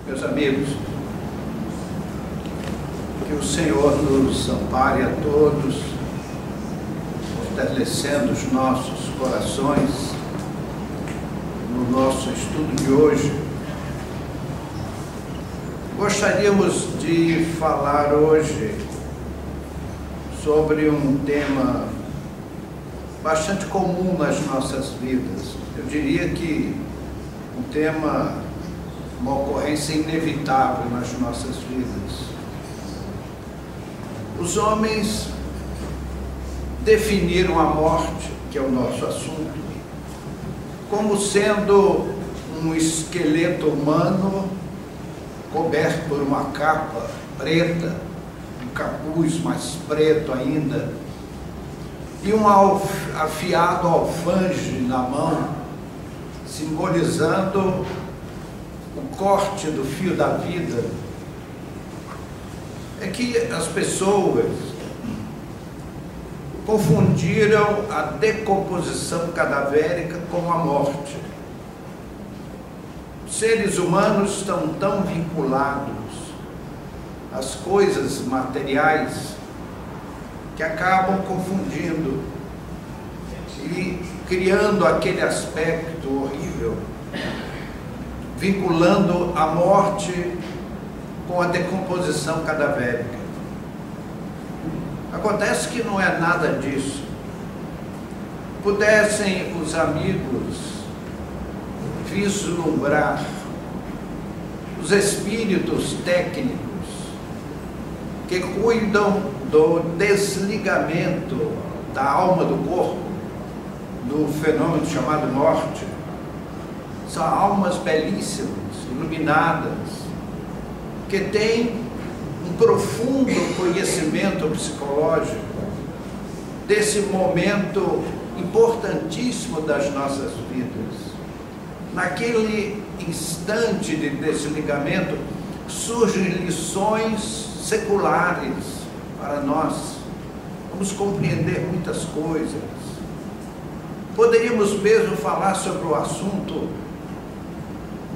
Meus amigos, que o Senhor nos ampare a todos, fortalecendo os nossos corações no nosso estudo de hoje. Gostaríamos de falar hoje sobre um tema bastante comum nas nossas vidas. Eu diria que um tema, uma ocorrência inevitável nas nossas vidas. Os homens definiram a morte, que é o nosso assunto, como sendo um esqueleto humano coberto por uma capa preta, um capuz mais preto ainda, e um afiado alfange na mão, simbolizando o corte do fio da vida. É que as pessoas confundiram a decomposição cadavérica com a morte. Os seres humanos estão tão vinculados às coisas materiais que acabam confundindo e criando aquele aspecto horrível, vinculando a morte com a decomposição cadavérica. Acontece que não é nada disso. Pudessem os amigos vislumbrar os espíritos técnicos que cuidam do desligamento da alma do corpo, do fenômeno chamado morte, são almas belíssimas, iluminadas, que têm um profundo conhecimento psicológico desse momento importantíssimo das nossas vidas. Naquele instante de desligamento, surgem lições seculares para nós. Vamos compreender muitas coisas. Poderíamos mesmo falar sobre o assunto,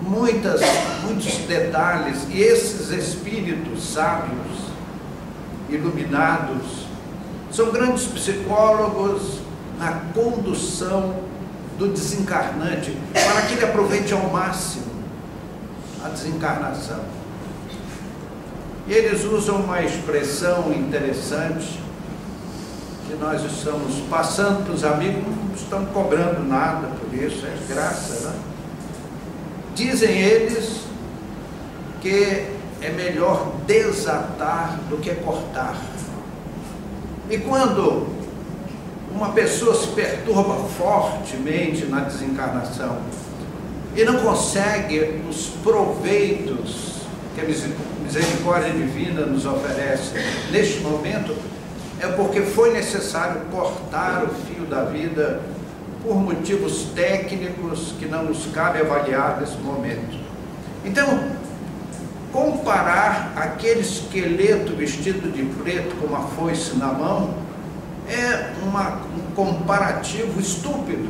muitos detalhes, e esses espíritos sábios, iluminados, são grandes psicólogos na condução do desencarnante, para que ele aproveite ao máximo a desencarnação. E eles usam uma expressão interessante, que nós estamos passando para os amigos, não estamos cobrando nada por isso, é graça, né? Dizem eles que é melhor desatar do que cortar. E quando uma pessoa se perturba fortemente na desencarnação e não consegue os proveitos que a misericórdia divina nos oferece neste momento, é porque foi necessário cortar o fio da vida por motivos técnicos que não nos cabe avaliar nesse momento. Então, comparar aquele esqueleto vestido de preto com uma foice na mão é um comparativo estúpido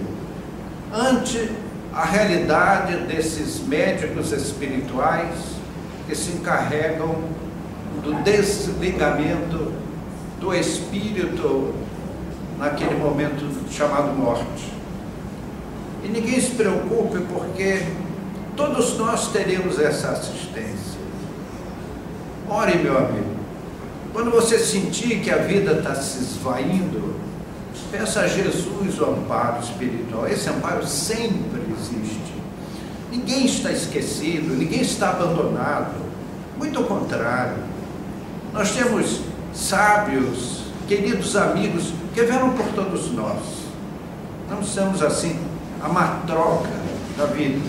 ante a realidade desses médicos espirituais que se encarregam do desligamento do espírito naquele momento chamado morte. E ninguém se preocupe, porque todos nós teremos essa assistência. Ore, meu amigo, quando você sentir que a vida está se esvaindo, peça a Jesus o amparo espiritual. Esse amparo sempre existe. Ninguém está esquecido, ninguém está abandonado. Muito ao contrário. Nós temos sábios, queridos amigos, que velam por todos nós. Não estamos assim a matroca da vida.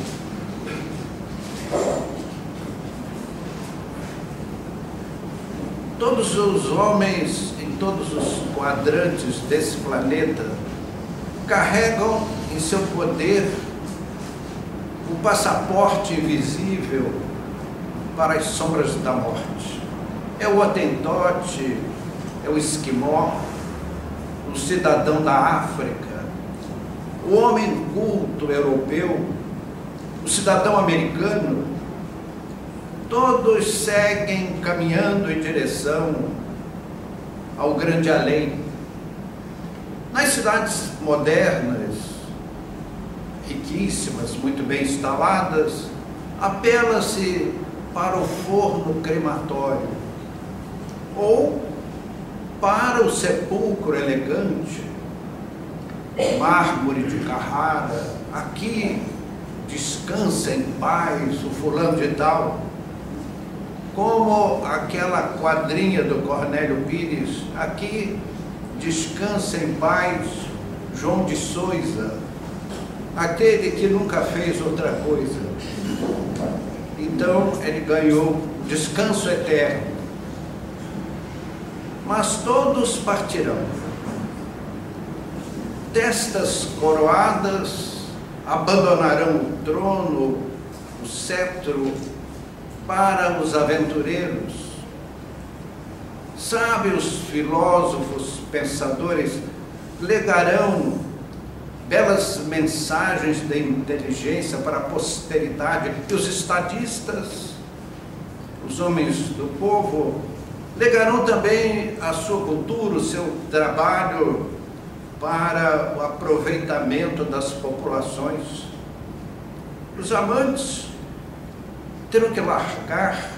Todos os homens em todos os quadrantes desse planeta carregam em seu poder o passaporte invisível para as sombras da morte. É o hotentote, é o esquimó, o cidadão da África, o homem culto europeu, o cidadão americano, todos seguem caminhando em direção ao grande além. Nas cidades modernas, riquíssimas, muito bem instaladas, apela-se para o forno crematório ou para o sepulcro elegante, mármore de Carrara. Aqui descansa em paz o fulano de tal, como aquela quadrinha do Cornélio Pires: aqui descansa em paz João de Souza, aquele que nunca fez outra coisa. Então ele ganhou descanso eterno. Mas todos partirão. Testas coroadas abandonarão o trono, o cetro, para os aventureiros. Sábios, filósofos, pensadores legarão belas mensagens de inteligência para a posteridade, e os estadistas, os homens do povo, legarão também a sua cultura, o seu trabalho para o aproveitamento das populações. Os amantes terão que largar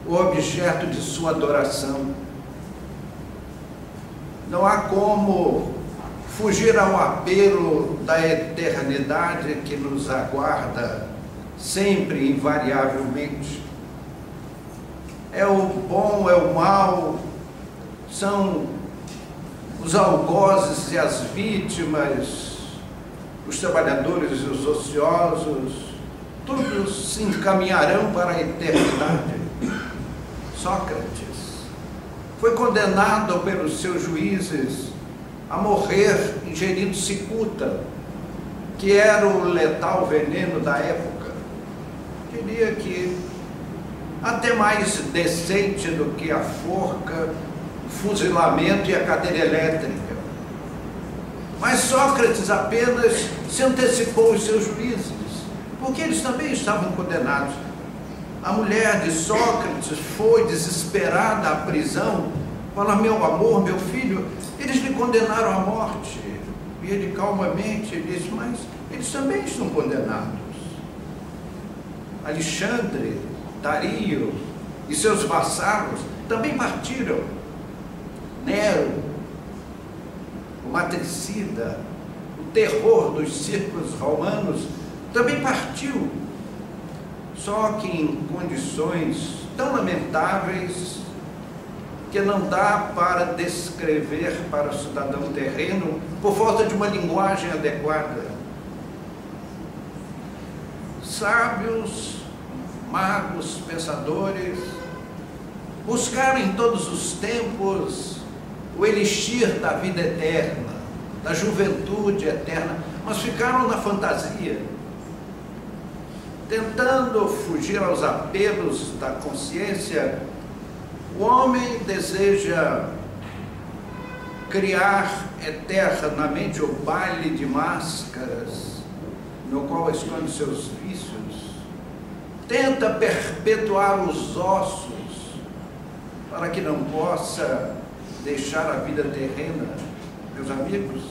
o objeto de sua adoração. Não há como fugir ao apelo da eternidade que nos aguarda sempre, invariavelmente. É o bom, é o mal, são os algozes e as vítimas, os trabalhadores e os ociosos, todos se encaminharão para a eternidade. Sócrates foi condenado pelos seus juízes a morrer ingerindo cicuta, que era o letal veneno da época. Diria que até mais decente do que a forca, o fuzilamento e a cadeira elétrica. Mas Sócrates apenas se antecipou aos seus juízes, porque eles também estavam condenados. A mulher de Sócrates foi desesperada à prisão, falou: meu amor, meu filho, eles lhe condenaram à morte. E ele calmamente disse: mas eles também estão condenados. Alexandre, Dario e seus vassalos também partiram. Nero, o matricida, o terror dos círculos romanos, também partiu. Só que em condições tão lamentáveis que não dá para descrever para o cidadão terreno por falta de uma linguagem adequada. Sábios, magos, pensadores buscaram em todos os tempos o elixir da vida eterna, da juventude eterna, mas ficaram na fantasia, tentando fugir aos apelos da consciência. O homem deseja criar eternamente o baile de máscaras, no qual esconde seus vícios, tenta perpetuar os ossos, para que não possa deixar a vida terrena. Meus amigos,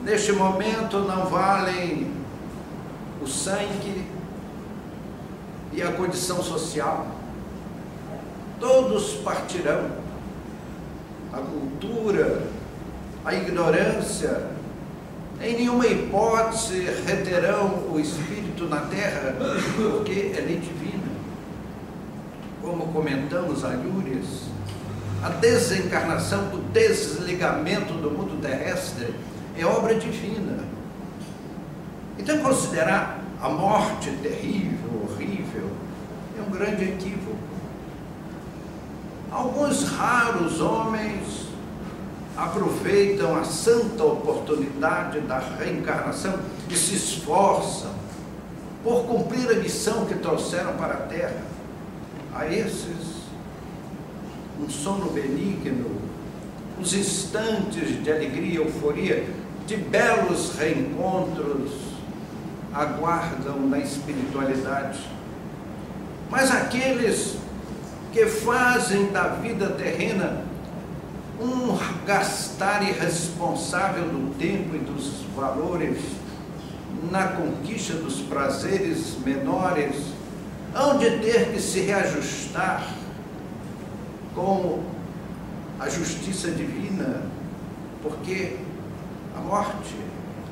neste momento não valem o sangue e a condição social. Todos partirão. A cultura, a ignorância, em nenhuma hipótese reterão o espírito na terra, porque é lei divina. Como comentamos alhures, a desencarnação, o desligamento do mundo terrestre é obra divina. Então, considerar a morte terrível, horrível, é um grande equívoco. Alguns raros homens aproveitam a santa oportunidade da reencarnação e se esforçam por cumprir a missão que trouxeram para a Terra. A esses, um sono benigno, os instantes de alegria e euforia, de belos reencontros, aguardam na espiritualidade. Mas aqueles que fazem da vida terrena um gastar irresponsável do tempo e dos valores na conquista dos prazeres menores, hão de ter que se reajustar com a justiça divina, porque a morte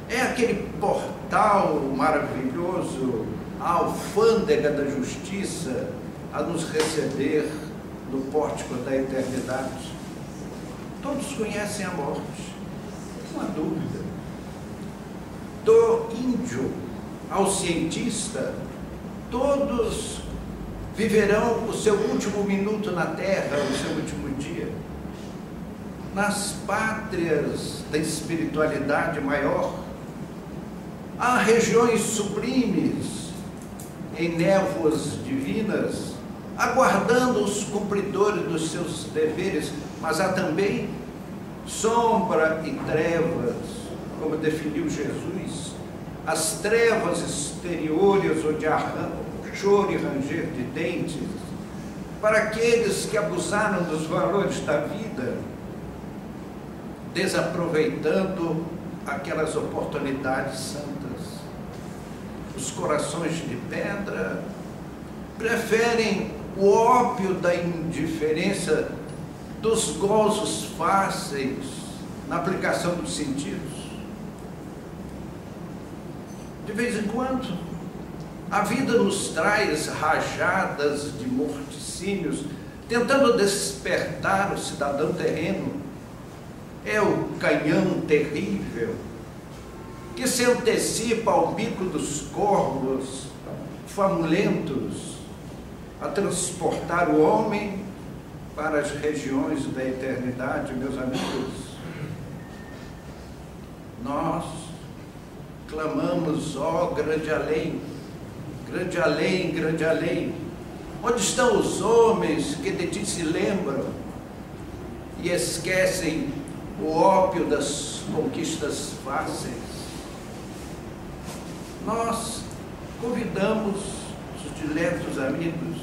é aquele portal maravilhoso, a alfândega da justiça a nos receber no pórtico da eternidade. Todos conhecem a morte, não há dúvida. Do índio ao cientista, todos viverão o seu último minuto na terra, o seu último dia. Nas pátrias da espiritualidade maior, há regiões sublimes, em névoas divinas, aguardando os cumpridores dos seus deveres, mas há também sombra e trevas, como definiu Jesus, as trevas exteriores onde há choro e ranger de dentes, para aqueles que abusaram dos valores da vida, desaproveitando aquelas oportunidades santas. Os corações de pedra preferem o ópio da indiferença, dos gozos fáceis na aplicação dos sentidos. De vez em quando, a vida nos traz rajadas de morticínios, tentando despertar o cidadão terreno. É o canhão terrível que se antecipa ao bico dos corvos famulentos a transportar o homem para as regiões da eternidade, meus amigos. Nós clamamos, ó grande além, grande além, grande além. Onde estão os homens que de ti se lembram e esquecem o ópio das conquistas fáceis? Nós convidamos os diletos amigos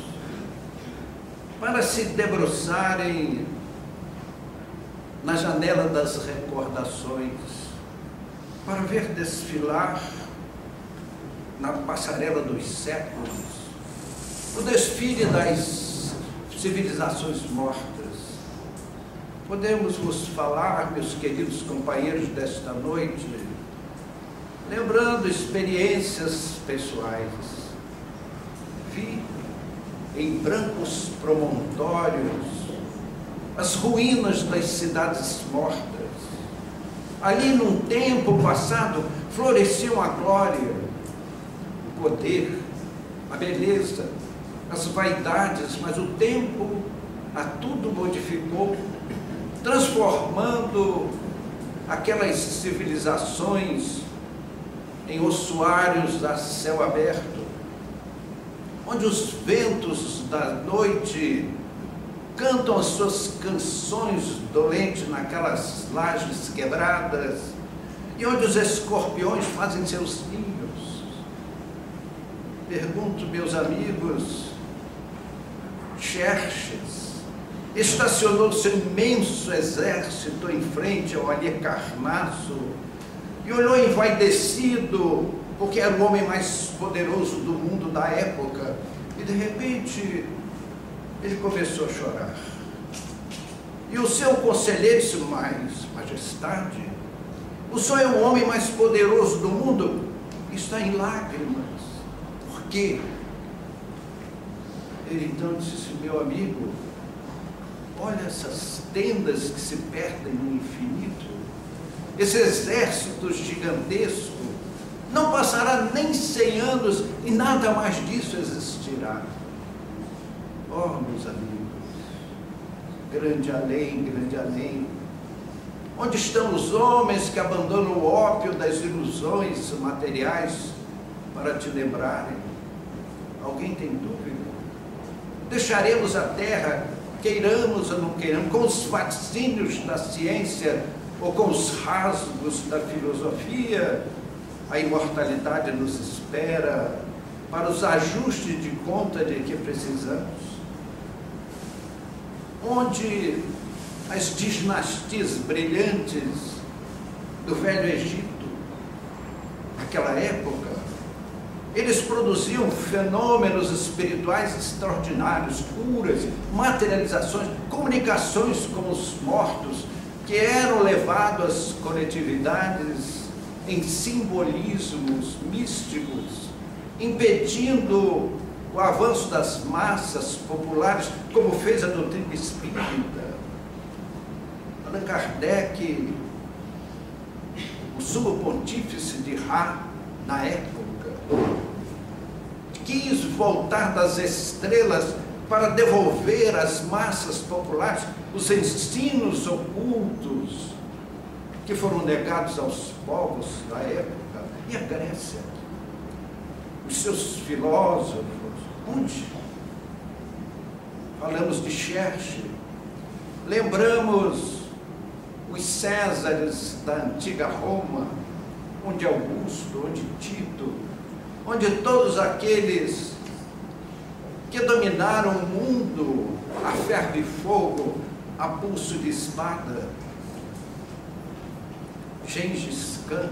para se debruçarem na janela das recordações, para ver desfilar na passarela dos séculos o desfile das civilizações mortas. Podemos vos falar, meus queridos companheiros desta noite, lembrando experiências pessoais. Vi em brancos promontórios as ruínas das cidades mortas. Ali, num tempo passado, floresciam a glória, o poder, a beleza, as vaidades, mas o tempo a tudo modificou, transformando aquelas civilizações em ossuários a céu aberto, onde os ventos da noite cantam as suas canções dolentes naquelas lajes quebradas, e onde os escorpiões fazem seus ninhos. Pergunto, meus amigos, Xerxes estacionou seu imenso exército em frente ao Halicarnasso e olhou envaidecido, porque era o homem mais poderoso do mundo da época, e de repente ele começou a chorar. E o seu conselheiro disse: mas, majestade, o senhor é o homem mais poderoso do mundo, está em lágrimas. Por quê? Ele então disse: meu amigo, olha essas tendas que se perdem no infinito, esse exército gigantesco, não passará nem 100 anos e nada mais disso existirá. Oh, meus amigos, grande além, onde estão os homens que abandonam o ópio das ilusões materiais para te lembrarem? Alguém tem dúvida? Deixaremos a terra, queiramos ou não queiramos, com os fascínios da ciência ou com os rasgos da filosofia? A imortalidade nos espera para os ajustes de conta de que precisamos, onde as dinastias brilhantes do Velho Egito, naquela época, eles produziam fenômenos espirituais extraordinários, curas, materializações, comunicações com os mortos, que eram levados às coletividades em simbolismos místicos, impedindo o avanço das massas populares, como fez a doutrina espírita. Allan Kardec, o sumo pontífice de Ra, na época, quis voltar das estrelas para devolver às massas populares os ensinos ocultos que foram negados aos povos da época. E a Grécia? Os seus filósofos, onde? Falamos de Xerxes, lembramos os Césares da antiga Roma, onde Augusto, onde Tito, onde todos aqueles que dominaram o mundo a ferro e fogo, a pulso de espada. Gengis Khan,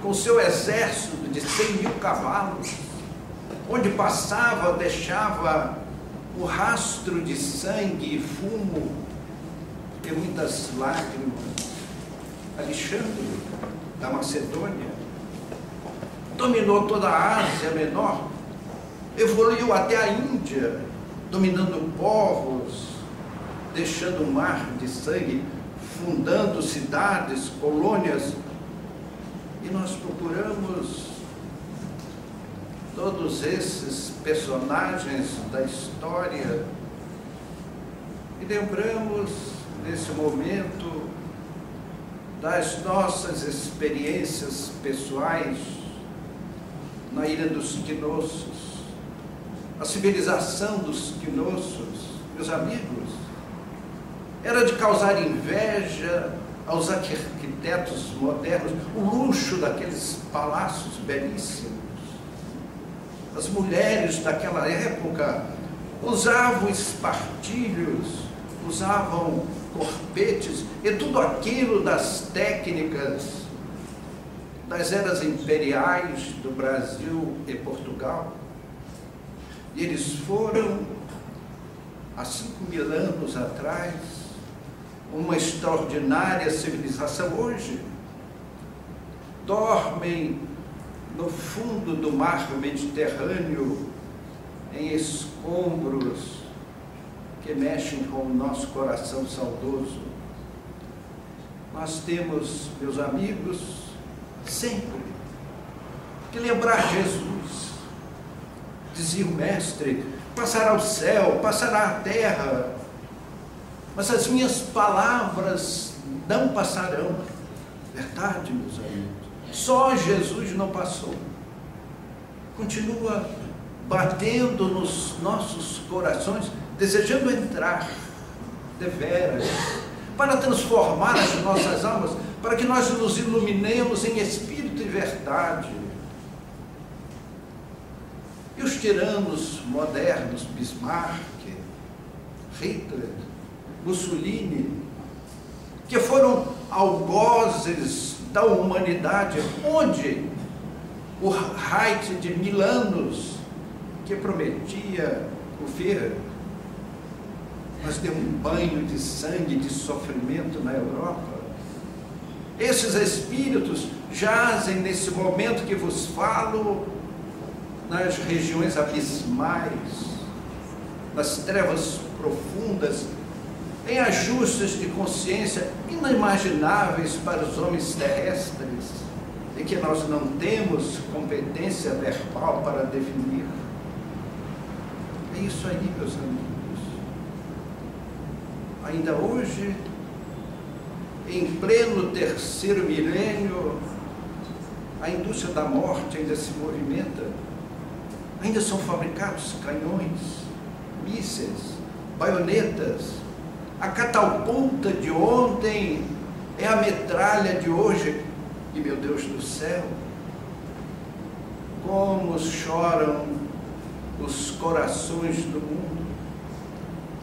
com seu exército de 100.000 cavalos, onde passava, deixava o rastro de sangue e fumo e muitas lágrimas. Alexandre, da Macedônia, dominou toda a Ásia Menor, evoluiu até a Índia, dominando povos, deixando um mar de sangue, fundando cidades, colônias. E nós procuramos todos esses personagens da história e lembramos, nesse momento, das nossas experiências pessoais na Ilha dos Quinossos, a civilização dos Quinossos, meus amigos, era de causar inveja aos arquitetos modernos, o luxo daqueles palácios belíssimos. As mulheres daquela época usavam espartilhos, usavam corpetes e tudo aquilo das técnicas das eras imperiais do Brasil e Portugal. E eles foram, há 5.000 anos atrás, uma extraordinária civilização. Hoje dormem no fundo do mar Mediterrâneo, em escombros que mexem com o nosso coração saudoso. Nós temos, meus amigos, sempre que lembrar Jesus. Dizia o mestre: passará o céu, passará a terra, mas as minhas palavras não passarão. Verdade, meus amigos. Só Jesus não passou. Continua batendo nos nossos corações, desejando entrar deveras, para transformar as nossas almas, para que nós nos iluminemos em espírito e verdade. E os tiranos modernos, Bismarck, Hitler, Mussolini, que foram algozes da humanidade, onde o Reich de 1000 anos, que prometia o ver, mas deu um banho de sangue, de sofrimento na Europa. Esses espíritos jazem nesse momento que vos falo nas regiões abismais, nas trevas profundas, em ajustes de consciência inimagináveis para os homens terrestres e que nós não temos competência verbal para definir. É isso aí, meus amigos. Ainda hoje, em pleno 3º milênio, a indústria da morte ainda se movimenta. Ainda são fabricados canhões, mísseis, baionetas. A catapulta de ontem é a metralha de hoje. E, meu Deus do céu, como choram os corações do mundo.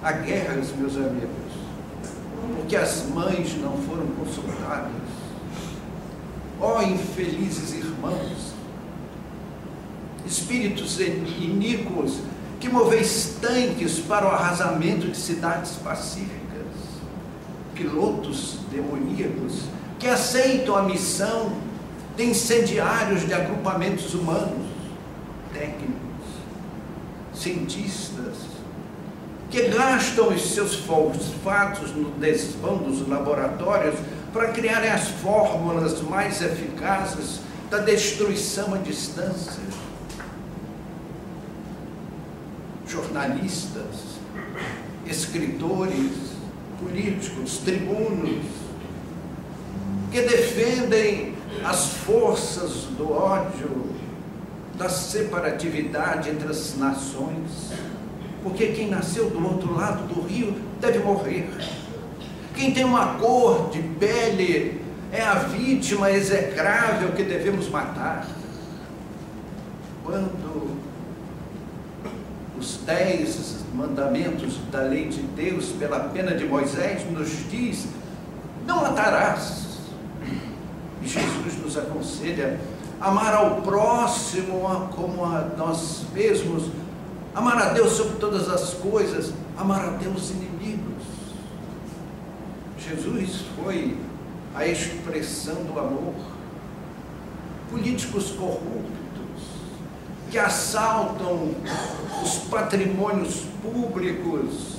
Há guerras, meus amigos, porque as mães não foram consultadas. Ó infelizes irmãos, espíritos iníquos que moveis tanques para o arrasamento de cidades pacíficas, pilotos demoníacos que aceitam a missão de incendiários de agrupamentos humanos, técnicos, cientistas, que gastam os seus fosfatos no desvão dos laboratórios para criarem as fórmulas mais eficazes da destruição à distância. Jornalistas, escritores, políticos, tribunos, que defendem as forças do ódio, da separatividade entre as nações, porque quem nasceu do outro lado do rio deve morrer. Quem tem uma cor de pele é a vítima execrável que devemos matar. Quando os 10 mandamentos da lei de Deus, pela pena de Moisés, nos diz: não matarás. E Jesus nos aconselha a amar ao próximo como a nós mesmos, amar a Deus sobre todas as coisas, amar a Deus inimigos. Jesus foi a expressão do amor. Políticos corruptos que assaltam os patrimônios públicos,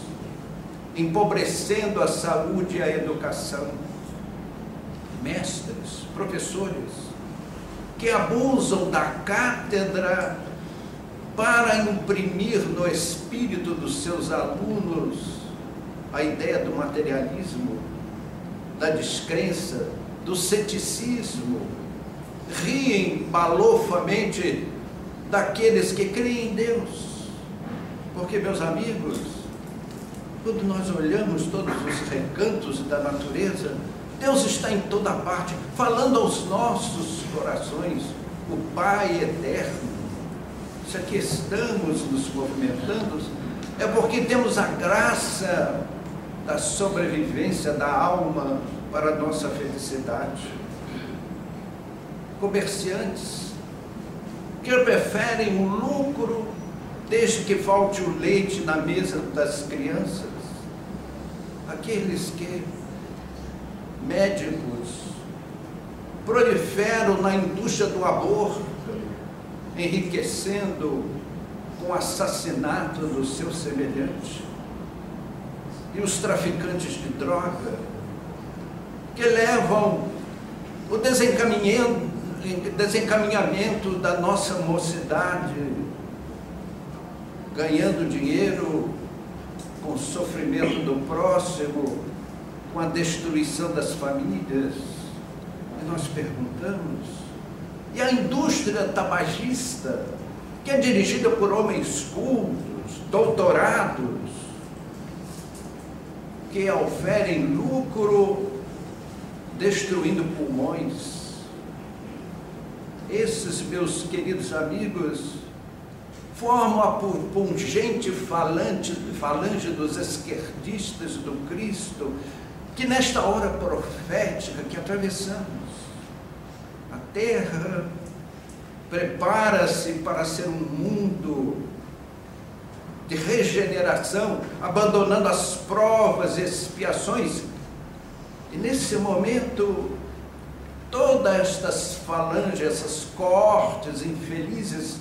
empobrecendo a saúde e a educação. Mestres, professores, que abusam da cátedra para imprimir no espírito dos seus alunos a ideia do materialismo, da descrença, do ceticismo, riem balofamente daqueles que creem em Deus. Porque, meus amigos, quando nós olhamos todos os recantos da natureza, Deus está em toda parte, falando aos nossos corações, o Pai eterno. Se aqui estamos nos movimentando, é porque temos a graça da sobrevivência da alma para a nossa felicidade. Comerciantes que preferem o lucro desde que falte o leite na mesa das crianças. Aqueles que médicos proliferam na indústria do aborto, enriquecendo com o assassinato do seu semelhante. E os traficantes de droga, que levam o desencaminhamento da nossa mocidade, ganhando dinheiro com o sofrimento do próximo, com a destruição das famílias. E nós perguntamos: e a indústria tabagista, que é dirigida por homens cultos, doutorados, que oferem lucro destruindo pulmões? Esses, meus queridos amigos, formam a pungente falange dos esquerdistas do Cristo, que nesta hora profética que atravessamos, a terra prepara-se para ser um mundo de regeneração, abandonando as provas e expiações. E nesse momento, todas estas falanges, essas coortes infelizes,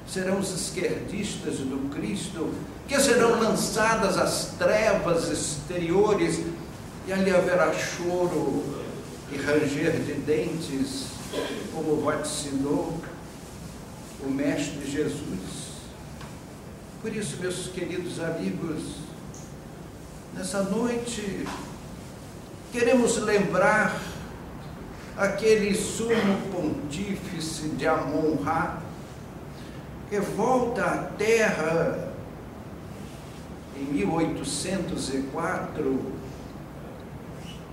serão os esquerdistas do Cristo, que serão lançadas às trevas exteriores, e ali haverá choro e ranger de dentes, como vaticinou o Mestre Jesus. Por isso, meus queridos amigos, nessa noite, queremos lembrar aquele sumo pontífice de Amon-Ra, que volta à Terra em 1804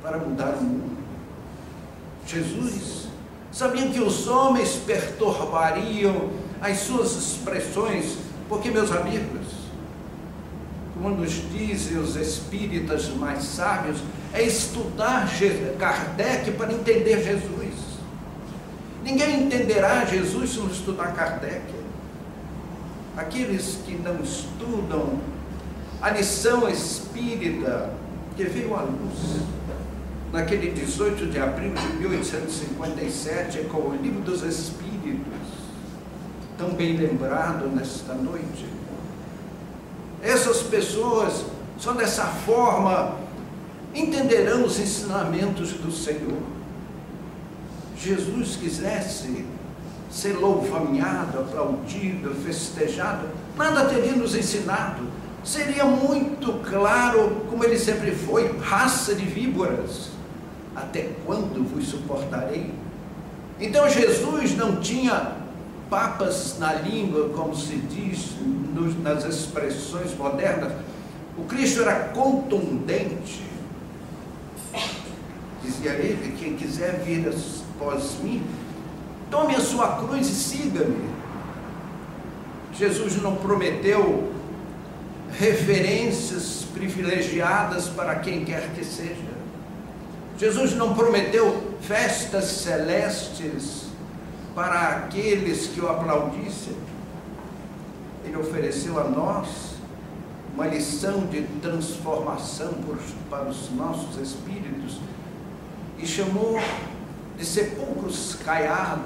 para mudar o mundo. Jesus Sabiam que os homens perturbariam as suas expressões, porque, meus amigos, como nos dizem os espíritas mais sábios, é estudar Kardec para entender Jesus. Ninguém entenderá Jesus se não estudar Kardec. Aqueles que não estudam a lição espírita que veio à luz naquele 18 de abril de 1857, com o Livro dos Espíritos, tão bem lembrado nesta noite. Essas pessoas, só dessa forma, entenderão os ensinamentos do Senhor. Jesus quisesse ser louvanhado, aplaudido, festejado, nada teria nos ensinado. Seria muito claro, como ele sempre foi: raça de víboras, até quando vos suportarei? Então Jesus não tinha papas na língua, como se diz nas expressões modernas. O Cristo era contundente. Dizia ele: quem quiser vir após mim, tome a sua cruz e siga-me. Jesus não prometeu referências privilegiadas para quem quer que seja. Jesus não prometeu festas celestes para aqueles que o aplaudissem. Ele ofereceu a nós uma lição de transformação para os nossos espíritos e chamou de sepulcros caiados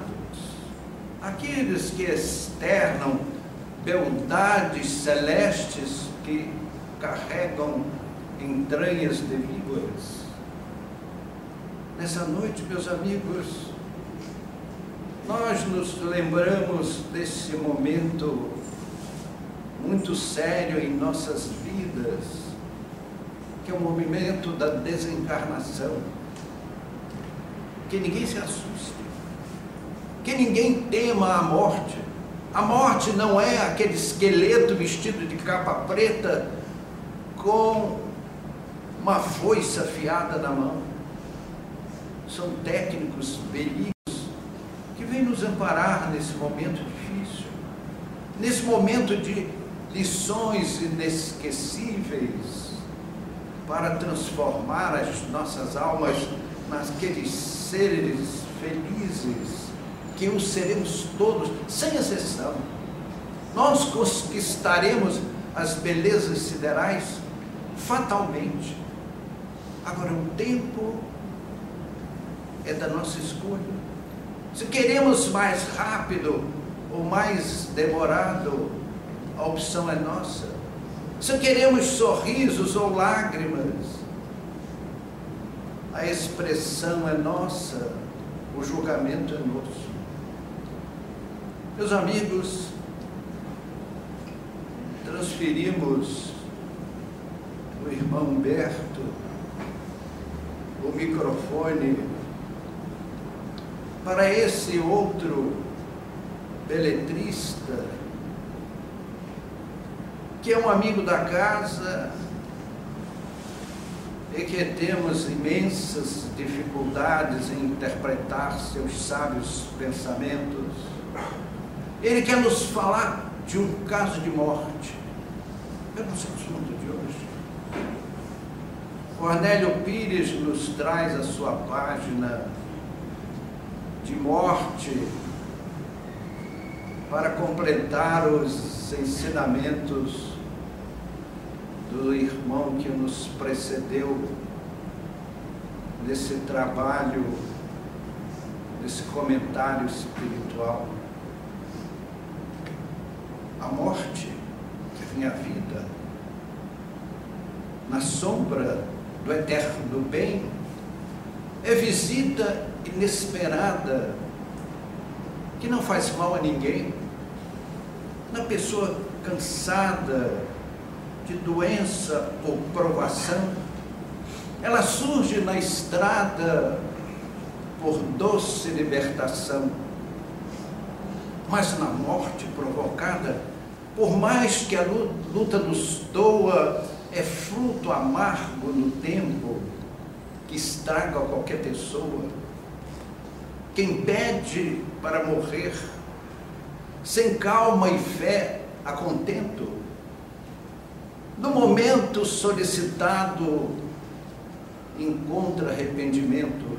aqueles que externam beldades celestes que carregam entranhas de víboras. Nessa noite, meus amigos, nós nos lembramos desse momento muito sério em nossas vidas, que é o movimento da desencarnação. Que ninguém se assuste, que ninguém tema a morte. A morte não é aquele esqueleto vestido de capa preta com uma foice afiada na mão. São técnicos benignos que vêm nos amparar nesse momento difícil, nesse momento de lições inesquecíveis, para transformar as nossas almas naqueles seres felizes, que o seremos todos, sem exceção. Nós conquistaremos as belezas siderais fatalmente. Agora, o tempo é da nossa escolha. Se queremos mais rápido ou mais demorado, a opção é nossa. Se queremos sorrisos ou lágrimas, a expressão é nossa, o julgamento é nosso. Meus amigos, transferimos o irmão Humberto o microfone para esse outro beletrista, que é um amigo da casa e que temos imensas dificuldades em interpretar seus sábios pensamentos. Ele quer nos falar de um caso de morte. É o nosso assunto de hoje. Cornélio Pires nos traz a sua página de morte para completar os ensinamentos do irmão que nos precedeu nesse trabalho, nesse comentário espiritual. A morte, que vem a vida, na sombra do eterno bem, é visita inesperada, que não faz mal a ninguém. Na pessoa cansada de doença ou provação, ela surge na estrada por doce libertação. Mas na morte provocada, por mais que a luta nos doa, é fruto amargo no tempo que estraga qualquer pessoa. quem pede para morrer, sem calma e fé a contento, no momento solicitado, encontra arrependimento.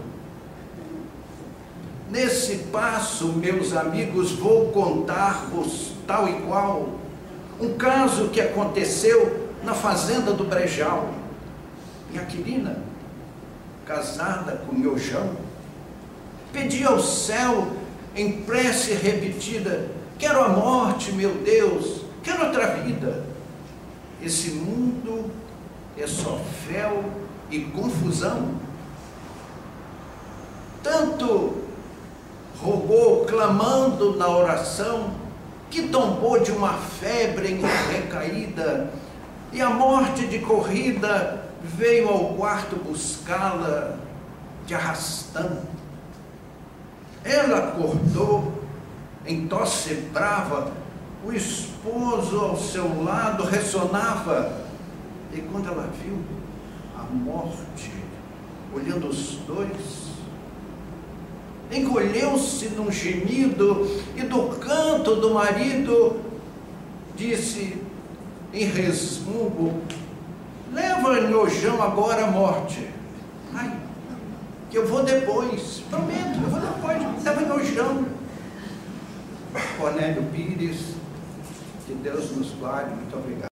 Nesse passo, meus amigos, vou contar-vos tal e qual um caso que aconteceu na fazenda do Brejal. Minha Quirina, casada com Miojão, pedia ao céu em prece repetida: quero a morte, meu Deus, quero outra vida. Esse mundo é só fel e confusão. Tanto rogou, clamando na oração, que tombou de uma febre em recaída, e a morte de corrida veio ao quarto buscá-la de arrastão. Ela acordou em tosse brava, o esposo ao seu lado ressonava, e quando ela viu a morte olhando os dois, encolheu-se num gemido e do canto do marido disse em resmungo: leva Miojão agora à morte. Ai, que eu vou depois, prometo, eu vou depois, leva Miojão. Cornélio Pires, que Deus nos guarde, muito obrigado.